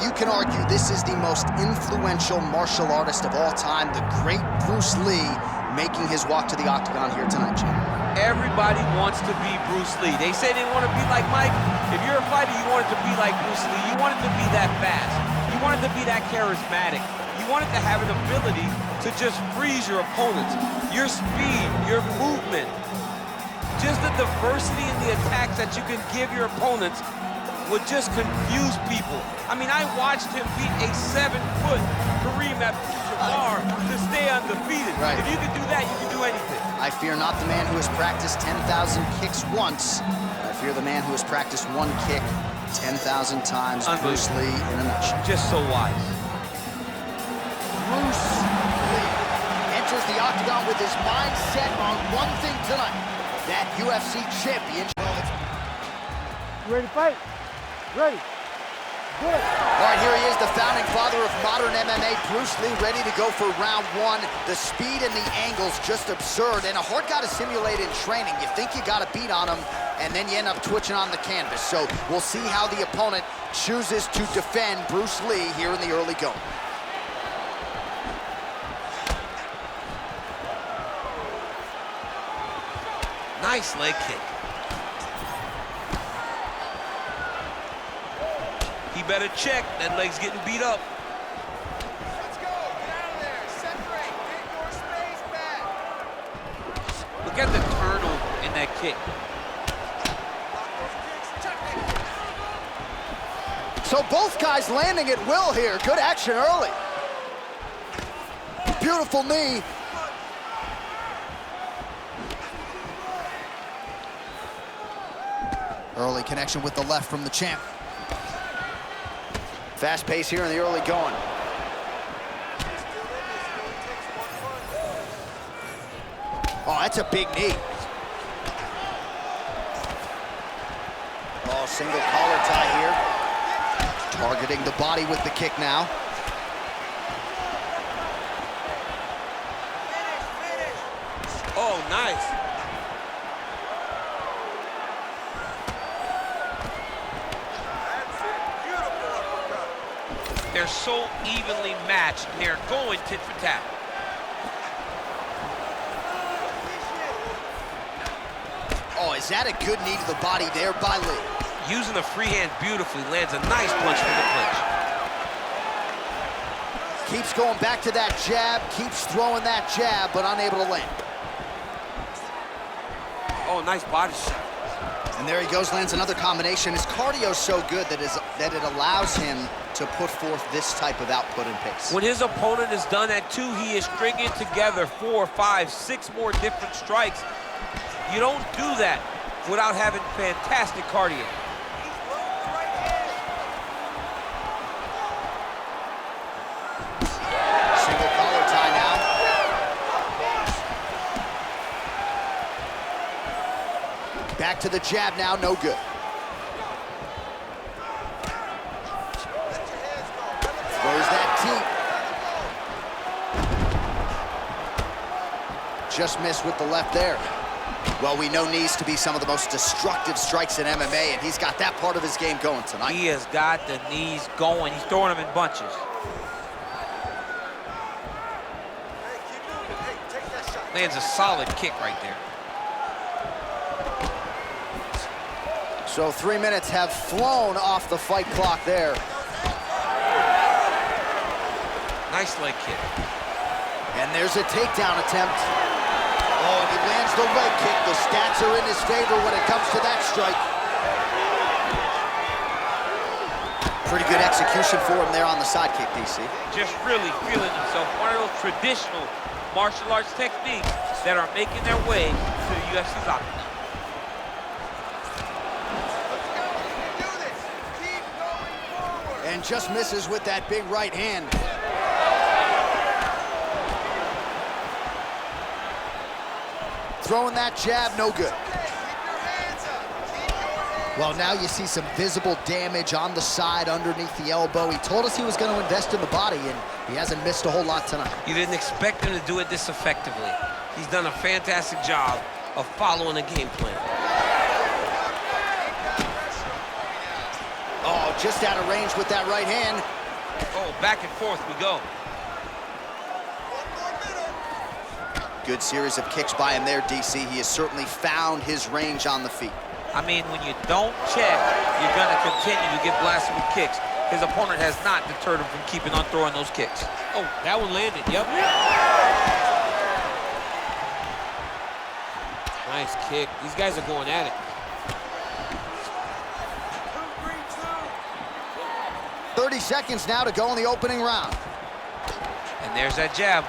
you can argue this is the most influential martial artist of all time, the great Bruce Lee, making his walk to the octagon here tonight, Jim. Everybody wants to be Bruce Lee. They say they want to be like Mike. If you're a fighter, you want it to be like Bruce Lee. You want it to be that fast. You want it to be that charismatic. You want it to have an ability to just freeze your opponents. Your speed, your movement, just the diversity in the attacks that you can give your opponents would just confuse people. I mean, I watched him beat a 7-foot Kareem Abdul-Jabbar to stay undefeated. Right. If you can do that, you can do anything. I fear not the man who has practiced 10,000 kicks once. I fear the man who has practiced one kick 10,000 times. Bruce Lee in a nutshell. Just so wise. Bruce Lee enters the octagon with his mind set on one thing tonight, that UFC championship. You ready to fight? Ready. Good. All right, here he is, the founding father of modern MMA, Bruce Lee, ready to go for round one. The speed and the angles just absurd, and a hard guy to simulate in training. You think you got a beat on him, and then you end up twitching on the canvas. So we'll see how the opponent chooses to defend Bruce Lee here in the early going. Nice leg kick. He better check. That leg's getting beat up. Let's go. Get out of there. Separate. Get your space back. Look at the turnover in that kick. So both guys landing at will here. Good action early. Beautiful knee. Early connection with the left from the champ. Fast pace here in the early going. Oh, that's a big knee. Oh, single collar tie here. Targeting the body with the kick now. Oh, nice. They're so evenly matched. They're going tit for tat. Oh, is that a good knee to the body there by Lee? Using the free hand beautifully, lands a nice punch from the clinch. Keeps going back to that jab, keeps throwing that jab, but unable to land. Oh, nice body shot. And there he goes, lands another combination. His cardio's so good that it allows him to put forth this type of output and pace. When his opponent is done at 2, he is stringing together 4, 5, 6 more different strikes. You don't do that without having fantastic cardio. Single collar tie now. Back to the jab now, no good. Throws that teep. Just missed with the left there. Well, we know knees to be some of the most destructive strikes in MMA, and he's got that part of his game going tonight. He has got the knees going. He's throwing them in bunches. Lands a solid kick right there. So 3 minutes have flown off the fight clock there. Nice leg kick. And there's a takedown attempt. Oh, and he lands the leg kick. The stats are in his favor when it comes to that strike. Pretty good execution for him there on the side kick, DC. Just really feeling himself. One of those traditional martial arts techniques that are making their way to the UFC's octagon. And just misses with that big right hand. Throwing that jab, no good. Well, now you see some visible damage on the side underneath the elbow. He told us he was going to invest in the body, and he hasn't missed a whole lot tonight. You didn't expect him to do it this effectively. He's done a fantastic job of following a game plan. Oh, just out of range with that right hand. Oh, back and forth we go. Good series of kicks by him there, DC. He has certainly found his range on the feet. I mean, when you don't check, you're going to continue to get blasted with kicks. His opponent has not deterred him from keeping on throwing those kicks. Oh, that one landed, yep. Nice kick. These guys are going at it. 30 seconds now to go in the opening round. And there's that jab.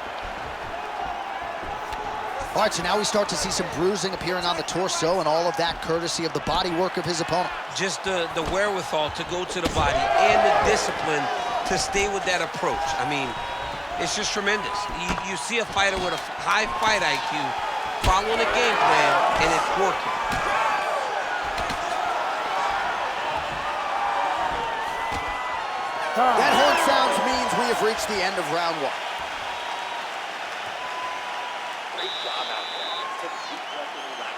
All right, so now we start to see some bruising appearing on the torso, and all of that courtesy of the body work of his opponent. Just the wherewithal to go to the body and the discipline to stay with that approach. I mean, it's just tremendous. You see a fighter with a high fight IQ following a game plan, and it's working. That horn sounds means we have reached the end of round one. Great job out there. Take a deep breath and relax.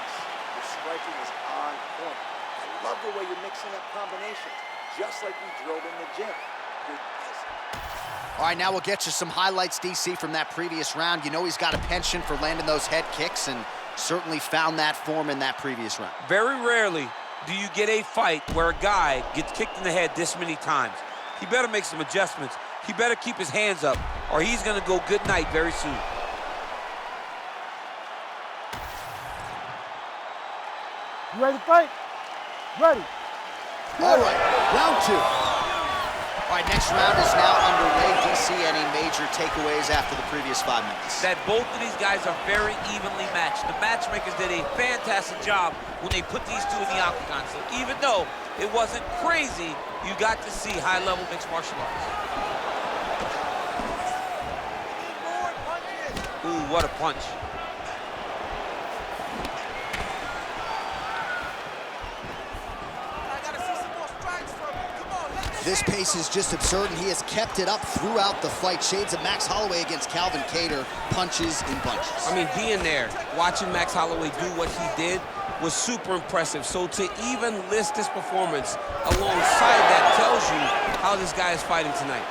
Your striking is on point. I love the way you're mixing up combinations, just like we drilled in the gym. All right, now we'll get you some highlights, DC, from that previous round. You know he's got a penchant for landing those head kicks, and certainly found that form in that previous round. Very rarely do you get a fight where a guy gets kicked in the head this many times. He better make some adjustments. He better keep his hands up, or he's going to go good night very soon. You ready to fight? Ready. All right, round two. All right, next round is now underway. DC, any major takeaways after the previous 5 minutes? That both of these guys are very evenly matched. The matchmakers did a fantastic job when they put these two in the octagon. So even though it wasn't crazy, you got to see high-level mixed martial arts. Ooh, what a punch. This pace is just absurd, and he has kept it up throughout the fight. Shades of Max Holloway against Calvin Kattar, punches in bunches. I mean, being there, watching Max Holloway do what he did was super impressive. So to even list this performance alongside that tells you how this guy is fighting tonight.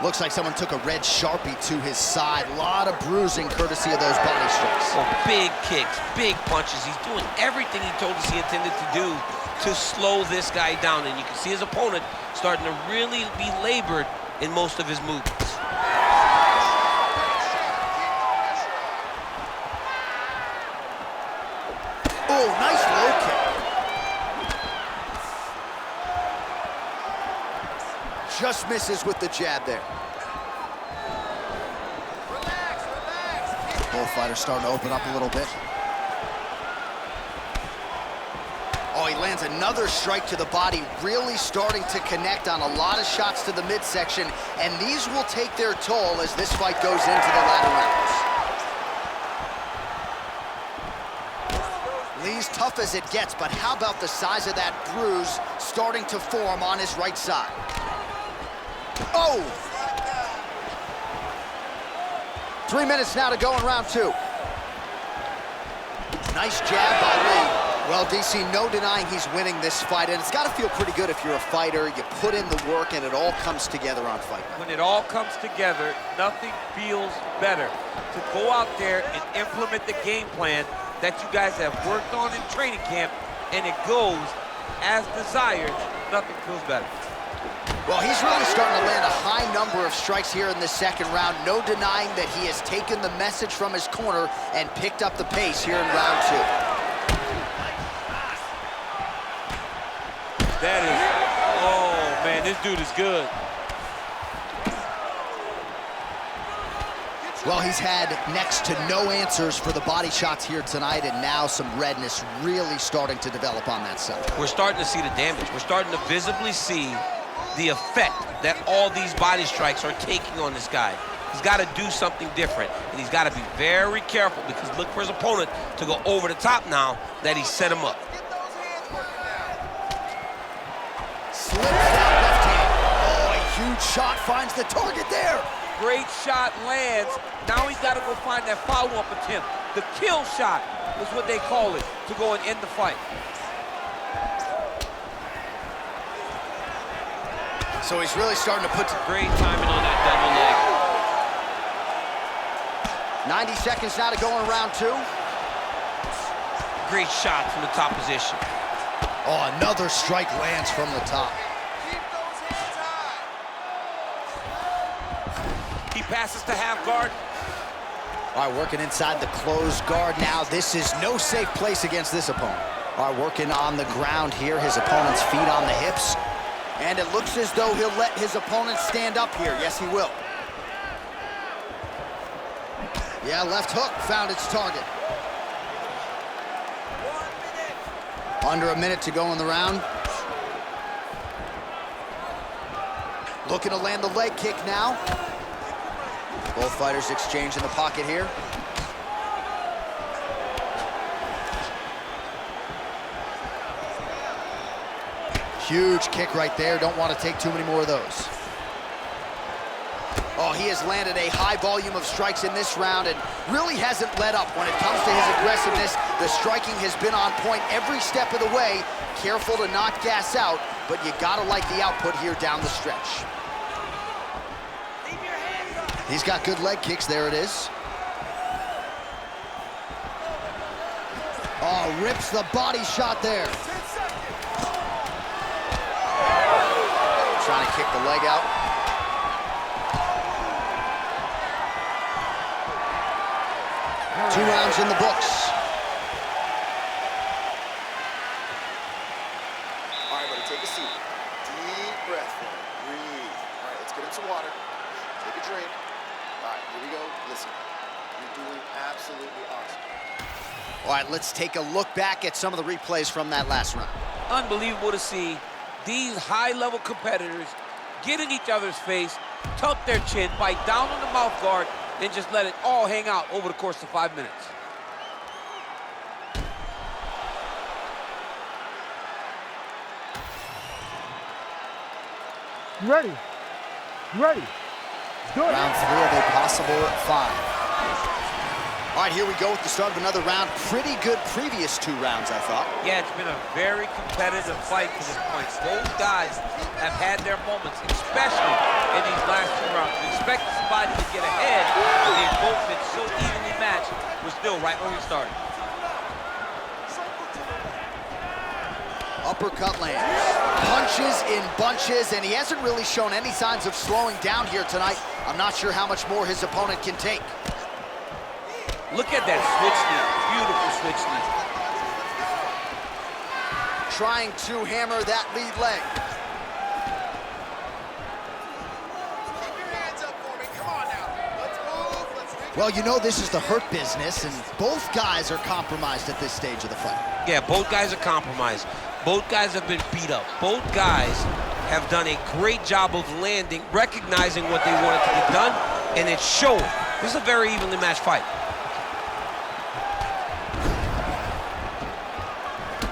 Looks like someone took a red Sharpie to his side. A lot of bruising courtesy of those body strikes. Oh, big kicks, big punches. He's doing everything he told us he intended to do to slow this guy down. And you can see his opponent starting to really be labored in most of his movements. Oh, nice low kick. Just misses with the jab there. Both fighters starting to open up a little bit. Oh, he lands another strike to the body, really starting to connect on a lot of shots to the midsection, and these will take their toll as this fight goes into the latter rounds. Lee's tough as it gets, but how about the size of that bruise starting to form on his right side? Oh! 3 minutes now to go in round two. Nice jab by Lee. Well, DC, no denying he's winning this fight, and it's got to feel pretty good if you're a fighter. You put in the work, and it all comes together on fight night. When it all comes together, nothing feels better to go out there and implement the game plan that you guys have worked on in training camp, and it goes as desired. Nothing feels better. Well, he's really starting to land a high number of strikes here in the second round. No denying that he has taken the message from his corner and picked up the pace here in round two. That is, oh man, this dude is good. Well, he's had next to no answers for the body shots here tonight, and now some redness really starting to develop on that side. We're starting to see the damage. We're starting to visibly see the effect that all these body strikes are taking on this guy. He's got to do something different, and he's got to be very careful because look for his opponent to go over the top now that he set him up. Slips that left hand. Oh, a huge shot finds the target there. Great shot lands. Now he's got to go find that follow-up attempt. The kill shot is what they call it, to go and end the fight. So he's really starting to put... Great timing on that double leg. 90 seconds now to go in round 2. Great shot from the top position. Oh, another strike lands from the top. Keep those hands high. He passes to half guard. All right, working inside the closed guard now. This is no safe place against this opponent. All right, working on the ground here. His opponent's feet on the hips. And it looks as though he'll let his opponent stand up here. Yes, he will. Yeah, left hook found its target. 1 minute. Under a minute to go in the round. Looking to land the leg kick now. Both fighters exchange in the pocket here. Huge kick right there. Don't want to take too many more of those. Oh, he has landed a high volume of strikes in this round and really hasn't let up when it comes to his aggressiveness. The striking has been on point every step of the way. Careful to not gas out, but you gotta like the output here down the stretch. He's got good leg kicks. There it is. Oh, rips the body shot there. 10 seconds. Trying to kick the leg out. Two rounds in the books. All right, buddy, take a seat. Deep breath in. Breathe. All right, let's get him some water. Take a drink. All right, here we go. Listen, you're doing absolutely awesome. All right, let's take a look back at some of the replays from that last round. Unbelievable to see these high-level competitors get in each other's face, tuck their chin, bite down on the mouth guard, and just let it all hang out over the course of 5 minutes. You ready? You ready? Do it. Round 3 of a possible 5. All right, here we go with the start of another round. Pretty good previous 2 rounds, I thought. Yeah, it's been a very competitive fight to this point. Both guys have had their moments, especially in these last 2 rounds. We expect somebody to get ahead, but they've both been so evenly matched. We're still right where we started. Uppercut lands. Punches in bunches, and he hasn't really shown any signs of slowing down here tonight. I'm not sure how much more his opponent can take. Look at that switch knee. Beautiful switch knee. Trying to hammer that lead leg. Keep your hands up for me. Come on now. Let's move. Let's regroup. Well, you know this is the hurt business, and both guys are compromised at this stage of the fight. Yeah, both guys are compromised. Both guys have been beat up. Both guys have done a great job of landing, recognizing what they wanted to get done, and it's showing. This is a very evenly matched fight.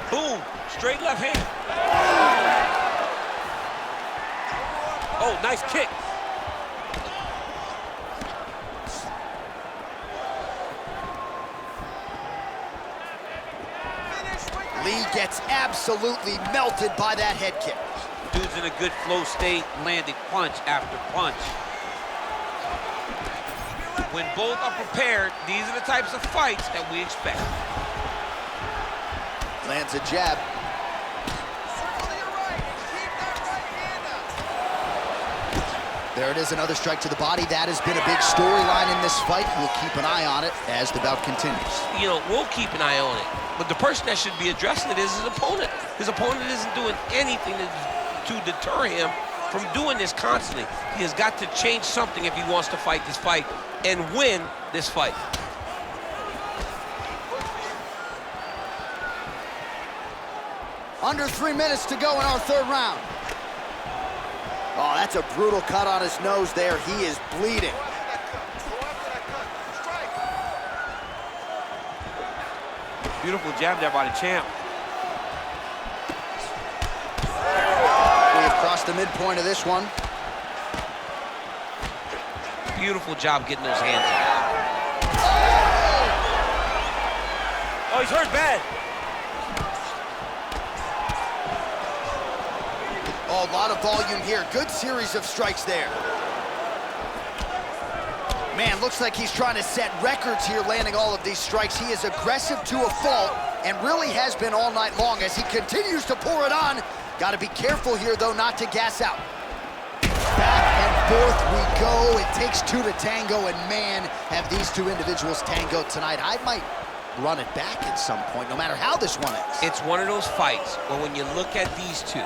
Boom, straight left hand. Oh, nice kick. Lee gets absolutely melted by that head kick. Dude's in a good flow state, landing punch after punch. When both are prepared, these are the types of fights that we expect. Lands a jab. Circle to your right and keep that right hand up. There it is, another strike to the body. That has been a big storyline in this fight. We'll keep an eye on it as the bout continues. You know, we'll keep an eye on it. But the person that should be addressing it is his opponent. His opponent isn't doing anything to deter him from doing this constantly. He has got to change something if he wants to fight this fight and win this fight. Under 3 minutes to go in our 3rd round. Oh, that's a brutal cut on his nose there. He is bleeding. Go after that cut. Go after that cut. Strike. Beautiful jab there by the champ. We have crossed the midpoint of this one. Beautiful job getting those hands up. Oh, he's hurt bad. Oh, a lot of volume here. Good series of strikes there. Man, looks like he's trying to set records here, landing all of these strikes. He is aggressive to a fault and really has been all night long as he continues to pour it on. Got to be careful here, though, not to gas out. Back and forth we go. It takes two to tango, and man, have these two individuals tangoed tonight. I might run it back at some point, no matter how this one ends. It's one of those fights where when you look at these two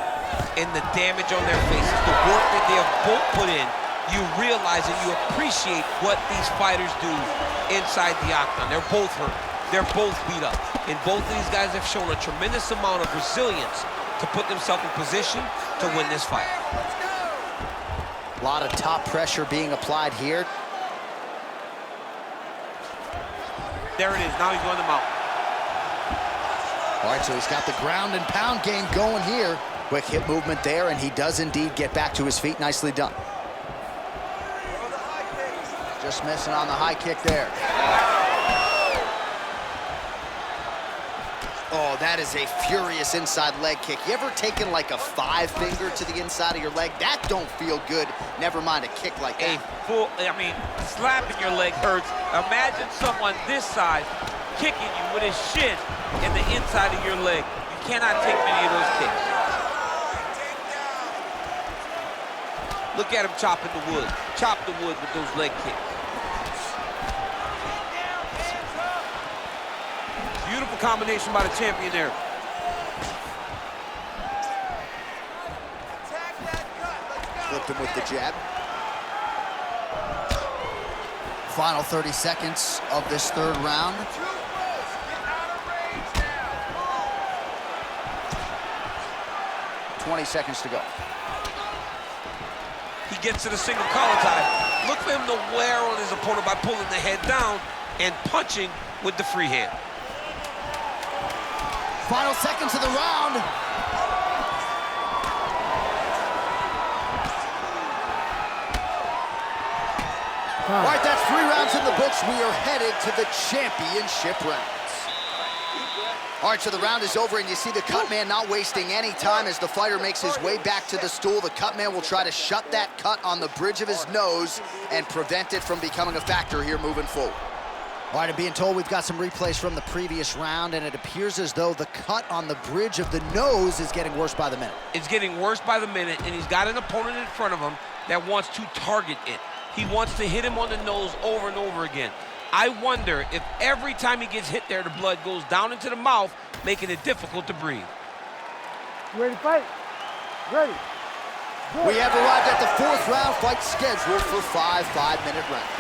and the damage on their faces, the work that they have both put in, you realize and you appreciate what these fighters do inside the octagon. They're both hurt. They're both beat up. And both of these guys have shown a tremendous amount of resilience to put themselves in position to win this fight. A lot of top pressure being applied here. There it is. Now he's going to mount. All right, so he's got the ground and pound game going here. Quick hip movement there, and he does indeed get back to his feet. Nicely done. Just missing on the high kick there. Oh, that is a furious inside leg kick. You ever taken like a 5-finger to the inside of your leg? That don't feel good. Never mind a kick like that. Slapping your leg hurts. Imagine someone this size kicking you with his shin in the inside of your leg. You cannot take many of those kicks. Look at him chopping the wood. Chop the wood with those leg kicks. Beautiful combination by the champion there. Flipped him with the jab. Final 30 seconds of this third round. Too close. Get out of range now. 20 seconds to go. He gets to the single collar tie. Look for him to wear on his opponent by pulling the head down and punching with the free hand. Final seconds of the round. All right, that's 3 rounds in the books. We are headed to the championship rounds. All right, so the round is over, and you see the cut man not wasting any time as the fighter makes his way back to the stool. The cut man will try to shut that cut on the bridge of his nose and prevent it from becoming a factor here moving forward. All right, I'm being told we've got some replays from the previous round, and it appears as though the cut on the bridge of the nose is getting worse by the minute. It's getting worse by the minute, and he's got an opponent in front of him that wants to target it. He wants to hit him on the nose over and over again. I wonder if every time he gets hit there, the blood goes down into the mouth, making it difficult to breathe. You ready to fight? Ready. Good. We have arrived at the 4th round fight scheduled for 5 5-minute rounds.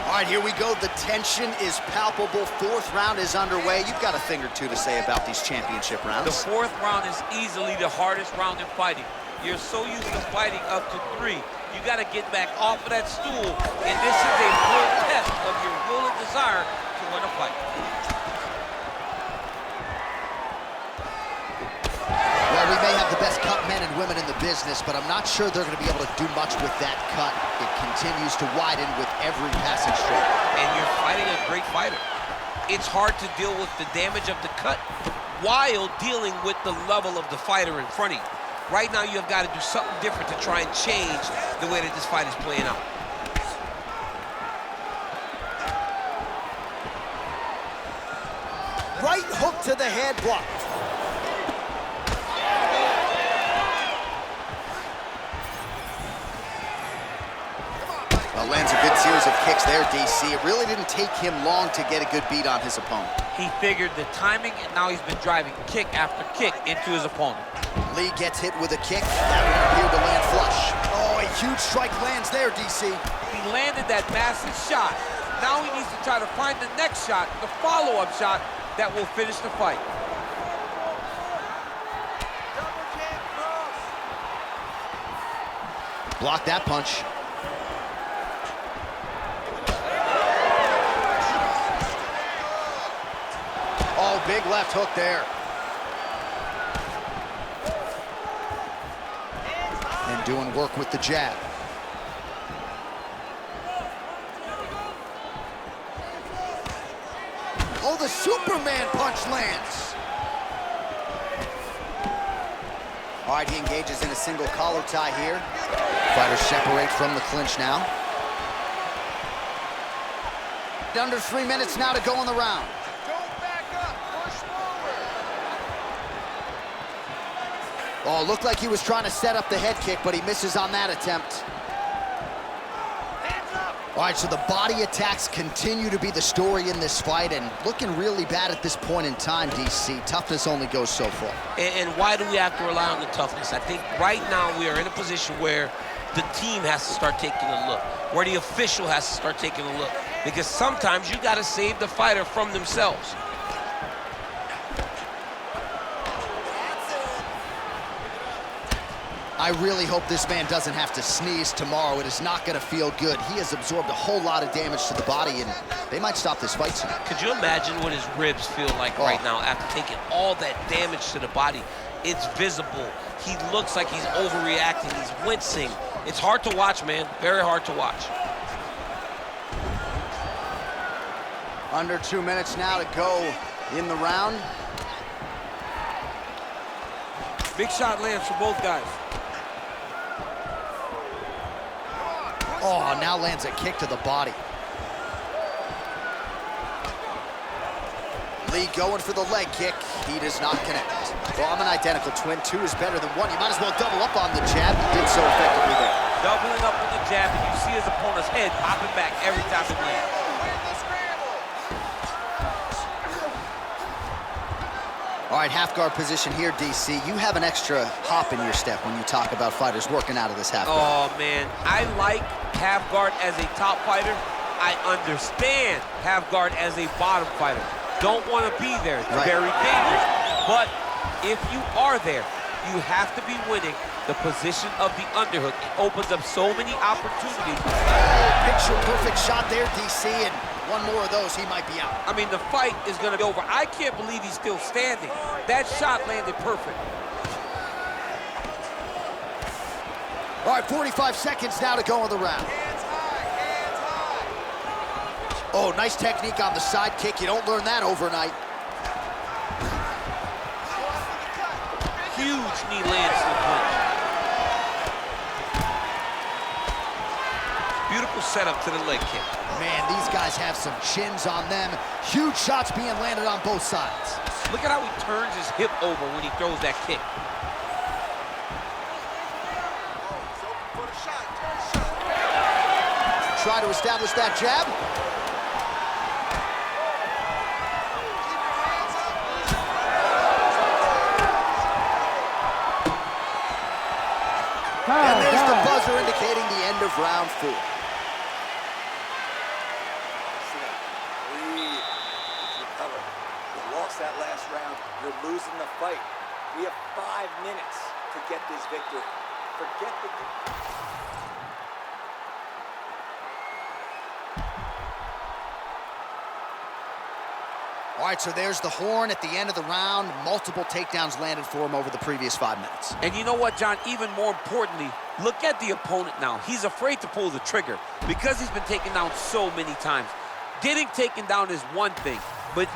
All right, here we go. The tension is palpable. 4th round is underway. You've got a thing or two to say about these championship rounds. The 4th round is easily the hardest round in fighting. You're so used to fighting up to 3. You got to get back off of that stool, and this is a real test of your will and desire to win a fight. Well, we may have the best cut men and women in the business, but I'm not sure they're going to be able to do much with that cut. It continues to widen with every passing stroke. And you're fighting a great fighter. It's hard to deal with the damage of the cut while dealing with the level of the fighter in front of you. Right now, you've got to do something different to try and change the way that this fight is playing out. Right hook to the head, blocked. Well, lands a good series of kicks there, DC. It really didn't take him long to get a good beat on his opponent. He figured the timing, and now he's been driving kick after kick into his opponent. Lee gets hit with a kick. That one appeared to land flush. Oh, a huge strike lands there, DC. He landed that massive shot. Now he needs to try to find the next shot, the follow-up shot that will finish the fight. Block that punch. Oh, big left hook there. And doing work with the jab. Oh, the Superman punch lands. All right, he engages in a single collar tie here. Fighters separate from the clinch now. Under 3 minutes now to go in the round. Don't back up, push forward. Oh, looked like he was trying to set up the head kick, but he misses on that attempt. Hands up. All right, so the body attacks continue to be the story in this fight, and looking really bad at this point in time, DC. Toughness only goes so far. And why do we have to rely on the toughness? I think right now we are in a position where the team has to start taking a look, where the official has to start taking a look, because sometimes you got to save the fighter from themselves. I really hope this man doesn't have to sneeze tomorrow. It is not going to feel good. He has absorbed a whole lot of damage to the body, and they might stop this fight soon. Could you imagine what his ribs feel like right now after taking all that damage to the body? It's visible. He looks like he's overreacting. He's wincing. It's hard to watch, man. Very hard to watch. Under 2 minutes now to go in the round. Big shot lands for both guys. Oh, now lands a kick to the body. Lee going for the leg kick. He does not connect. Well, I'm an identical twin. 2 is better than 1. You might as well double up on the jab. He did so effectively there. Doubling up with the jab, and you see his opponent's head popping back every time it lands. Win the scramble. All right, half guard position here, DC. You have an extra hop in your step when you talk about fighters working out of this half guard. Oh, man. I like half guard as a top fighter. I understand half guard as a bottom fighter. Don't want to be there. It's very dangerous. But if you are there, you have to be winning the position of the underhook. It opens up so many opportunities. Picture perfect shot there, DC, and one more of those, he might be out. I mean, the fight is going to be over. I can't believe he's still standing. That shot landed perfect. All right, 45 seconds now to go in the round. Hands high, hands high. Oh, nice technique on the side kick. You don't learn that overnight. Huge knee lands to the punch. Beautiful setup to the leg kick. Man, these guys have some chins on them. Huge shots being landed on both sides. Look at how he turns his hip over when he throws that kick. Try to establish that jab. And there's the buzzer indicating the end of round 4. Breathe. Recover. You lost that last round. You're losing the fight. We have 5 minutes to get this victory. Forget the... All right, so there's the horn at the end of the round. Multiple takedowns landed for him over the previous 5 minutes. And you know what, John? Even more importantly, look at the opponent now. He's afraid to pull the trigger because he's been taken down so many times. Getting taken down is one thing, but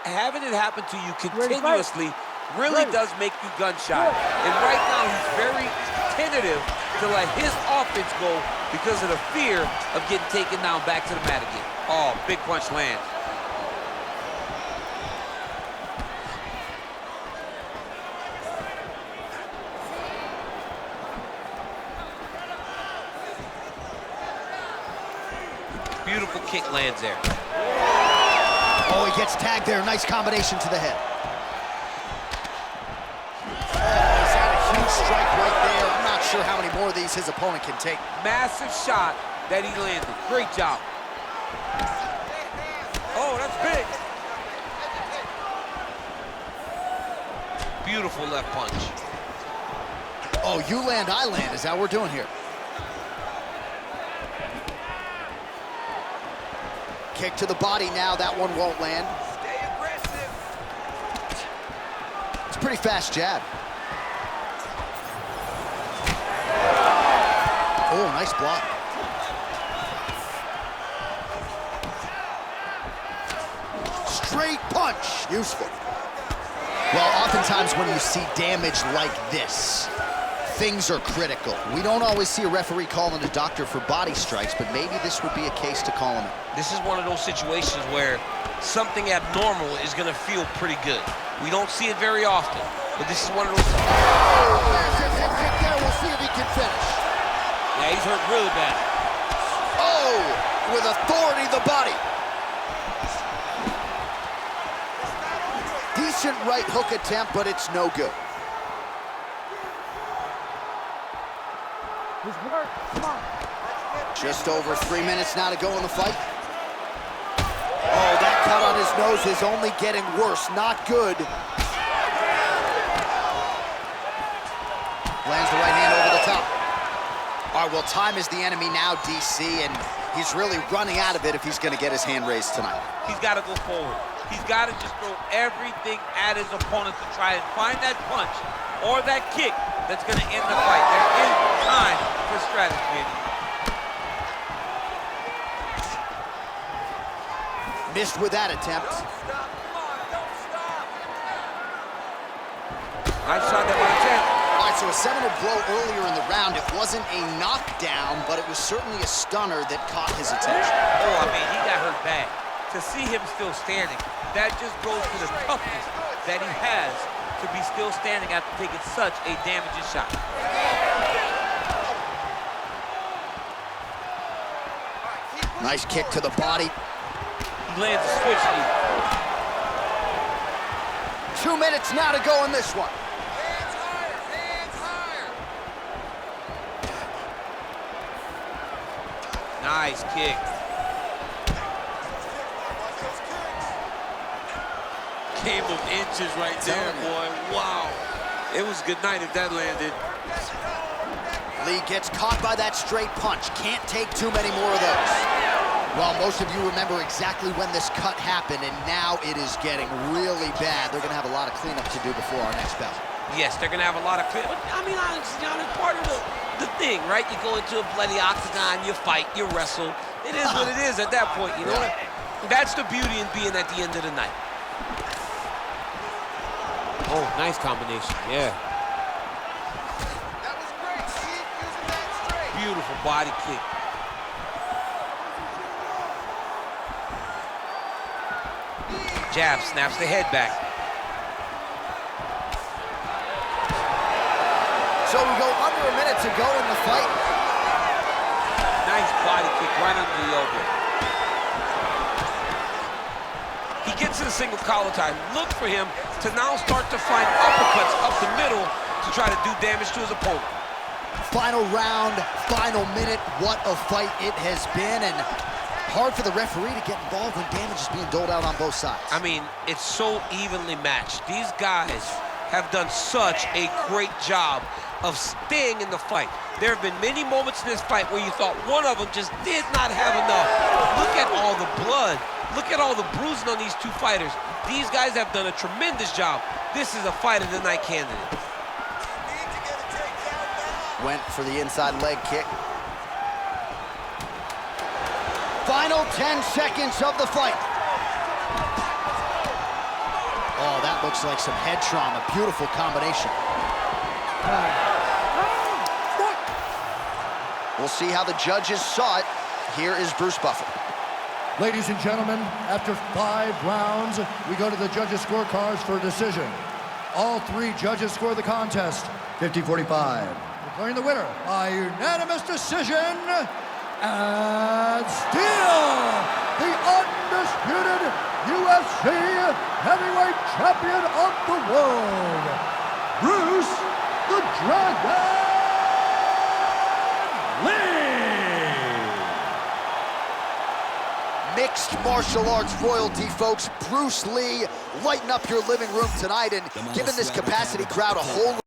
having it happen to you continuously really does make you gun shy. And right now, he's very tentative to let his offense go because of the fear of getting taken down back to the mat again. Oh, big punch lands. Beautiful kick lands there. Oh, he gets tagged there. Nice combination to the head. Oh, he's had a huge strike right there. I'm not sure how many more of these his opponent can take. Massive shot that he landed. Great job. Oh, that's big. Beautiful left punch. Oh, you land, I land. Is that what we're doing here? Kick to the body now. That one won't land. Stay aggressive. It's a pretty fast jab. Oh, nice block. straight punch. Useful. Well, oftentimes when you see damage like this, things are critical. We don't always see a referee calling a doctor for body strikes, but maybe this would be a case to call him. This is one of those situations where something abnormal is going to feel pretty good. We don't see it very often, but this is one of those. Oh, there's his hip kick there. We'll see if he can finish. Yeah, he's hurt really bad. Oh, with authority, the body. Decent right hook attempt, but it's no good. Just work. Come on. Just over 3 minutes now to go in the fight. Oh, that cut on his nose is only getting worse. Not good. Lands the right hand over the top. All right, well, time is the enemy now, DC, and he's really running out of it if he's going to get his hand raised tonight. He's got to go forward. He's got to just throw everything at his opponent to try and find that punch or that kick that's going to end the fight. There is time for strategy. Missed with that attempt. Nice shot there by the All right, so a seminal blow earlier in the round. It wasn't a knockdown, but it was certainly a stunner that caught his attention. Oh, I mean, he got hurt bad. To see him still standing, that just goes to the toughness that he has to be still standing after taking such a damaging shot. Nice kick to the body. He lands a switch knee. 2 minutes now to go in this one. Hands higher, hands higher. Nice kick. Game of inches right there, boy. Wow. It was good night if that landed. Lee gets caught by that straight punch. Can't take too many more of those. Well, most of you remember exactly when this cut happened, and now it is getting really bad. They're going to have a lot of cleanup to do before our next bout. Yes, they're going to have a lot of cleanup. I mean, honestly, John, it's part of the thing, right? You go into a bloody octagon, you fight, you wrestle. It is what it is at that point, you know? That's the beauty in being at the end of the night. Oh, nice combination, yeah. That was great. Keep using that straight. Beautiful body kick. Jab snaps the head back. So we go under a minute to go in the fight. Nice body kick right under the elbow. He gets to the single collar tie. Look for him to now start to find uppercuts up the middle to try to do damage to his opponent. Final round, final minute. What a fight it has been, and hard for the referee to get involved when damage is being doled out on both sides. I mean, it's so evenly matched. These guys have done such a great job of staying in the fight. There have been many moments in this fight where you thought one of them just did not have enough. Look at all the blood. Look at all the bruising on these two fighters. These guys have done a tremendous job. This is a fight of the night candidate. Went for the inside leg kick. Final 10 seconds of the fight. Oh, that looks like some head trauma. Beautiful combination. We'll see how the judges saw it. Here is Bruce Buffer. Ladies and gentlemen, after 5 rounds, we go to the judges' scorecards for a decision. All 3 judges score the contest, 50-45. Declaring the winner by unanimous decision, and still the undisputed UFC heavyweight champion of the world, Bruce the Dragon Lee. Mixed martial arts royalty, folks. Bruce Lee, lighten up your living room tonight and giving this capacity crowd a whole